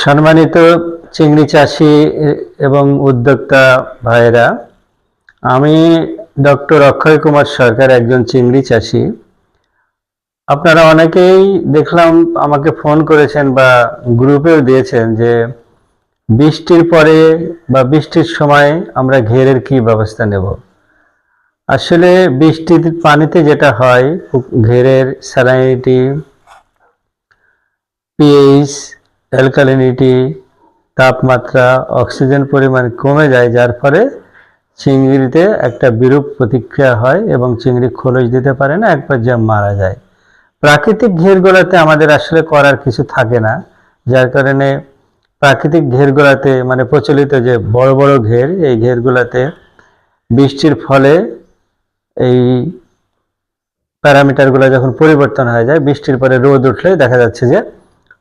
সম্মানিত চিংড়ি চাষি এবং উদ্যোক্তা ভাইয়েরা, আমি ডক্টর অক্ষয় কুমার সরকার, একজন চিংড়ি চাষি। আপনারা অনেকেই দেখলাম আমাকে ফোন করেছেন বা গ্রুপেও দিয়েছেন যে বৃষ্টির পরে বা বৃষ্টির সময় আমরা ঘেরের কি ব্যবস্থা নেব। আসলে বৃষ্টির পানিতে যেটা হয়, ঘেরের স্যালাইনিটি, পিএইচ, অ্যালকালিনিটি, তাপমাত্রা, অক্সিজেন পরিমাণ কমে যায়, যার ফলে চিংড়িতে একটা বিরূপ প্রতিক্রিয়া হয় এবং চিংড়ি খোলস দিতে পারে না, এক পর্যায়ে মারা যায়। প্রাকৃতিক ঘেরগুলোতে আমাদের আসলে করার কিছু থাকে না, যার কারণে প্রাকৃতিক ঘেরগুলোতে মানে প্রচলিত যে বড় বড় ঘের, এই ঘেরগুলোতে বৃষ্টির ফলে এই প্যারামিটারগুলো যখন পরিবর্তন হয়ে যায়, বৃষ্টির পরে রোদ উঠলে দেখা যাচ্ছে যে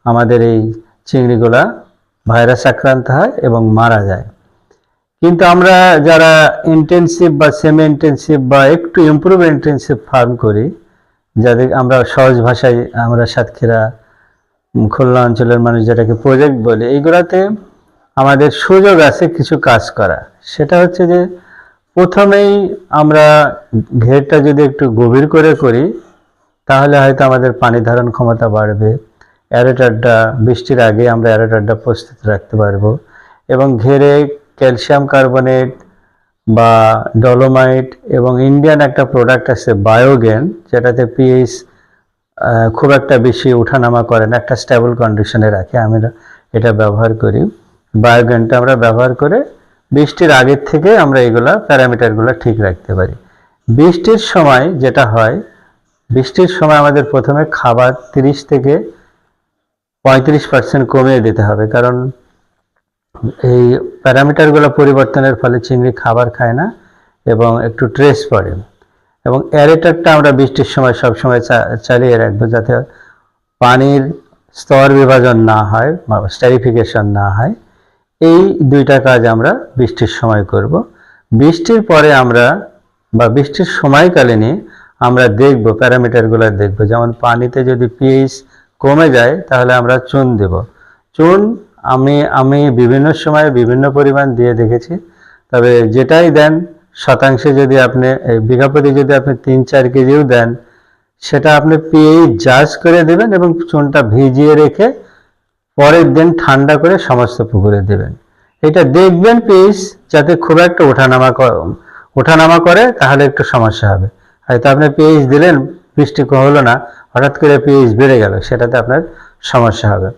আমাদের এই চিংড়িগুলা ভাইরাস আক্রান্ত হয় এবং মারা যায়। কিন্তু আমরা যারা ইন্টেনসিভ বা সেমি ইন্টেনসিভ বা একটু ইমপ্রুভ ইন্টেনসিভ ফার্ম করি, যাদের আমরা সহজ ভাষায় আমরা সাতক্ষীরা খুলনা অঞ্চলের মানুষ যেটাকে প্রজেক্ট বলি, এইগুলাতে আমাদের সুযোগ আছে কিছু কাজ করা। সেটা হচ্ছে যে প্রথমেই আমরা ঘেরটা যদি একটু গভীর করে করি, তাহলে হয়তো আমাদের পানি ধারণ ক্ষমতা বাড়বে। অ্যারেটারটা বৃষ্টির আগে আমরা অ্যারেটারটা প্রস্তুত রাখতে পারবো এবং ঘেরে ক্যালসিয়াম কার্বনেট বা ডলোমাইট এবং ইন্ডিয়ান একটা প্রোডাক্ট আছে বায়োগেন, যেটাতে পিএইচ খুব একটা বেশি ওঠানামা করে না, একটা স্টেবল কন্ডিশনে রাখে। আমরা এটা ব্যবহার করি। বায়োগেনটা আমরা ব্যবহার করে বৃষ্টির আগের থেকে আমরা এগুলা প্যারামিটারগুলো ঠিক রাখতে পারি। বৃষ্টির সময় যেটা হয়, বৃষ্টির সময় আমাদের প্রথমে খাবার 30 থেকে 35% কমিয়ে দিতে হবে, কারণ এই প্যারামিটারগুলো পরিবর্তনের ফলে চিংড়ি খাবার খায় না এবং একটু ট্রেস পড়ে। এবং অ্যারেটারটা আমরা বৃষ্টির সময় সবসময় চালিয়ে রাখবো, যাতে পানির স্তর বিভাজন না হয় বা স্টেরিফিকেশন না হয়। এই দুইটা কাজ আমরা বৃষ্টির সময় করব। বৃষ্টির পরে আমরা বা বৃষ্টির সময়কালীনই আমরা দেখব, প্যারামিটারগুলো দেখব। যেমন পানিতে যদি পিএইচ কমে যায়, তাহলে আমরা চুন দেব। চুন আমি বিভিন্ন সময়ে বিভিন্ন পরিমাণ দিয়ে দেখেছি, তবে যেটাই দেন শতাংশে যদি আপনি বিঘা প্রতি যদি আপনি 3-4 কেজিও দেন, সেটা আপনি পিএইচ জাজ করে দেবেন এবং চুনটা ভিজিয়ে রেখে পরের দিন ঠান্ডা করে সমস্ত পুকুরে দেবেন। এটা দেখবেন পিএইচ যাতে খুব একটা ওঠানামা করে, তাহলে একটু সমস্যা হবে। হয়তো আপনি পিএইচ দিলেন, বৃষ্টি হলো না, হঠাৎ করে পিএইচ বেড়ে গেল, সেটাতে আপনার সমস্যা হবে।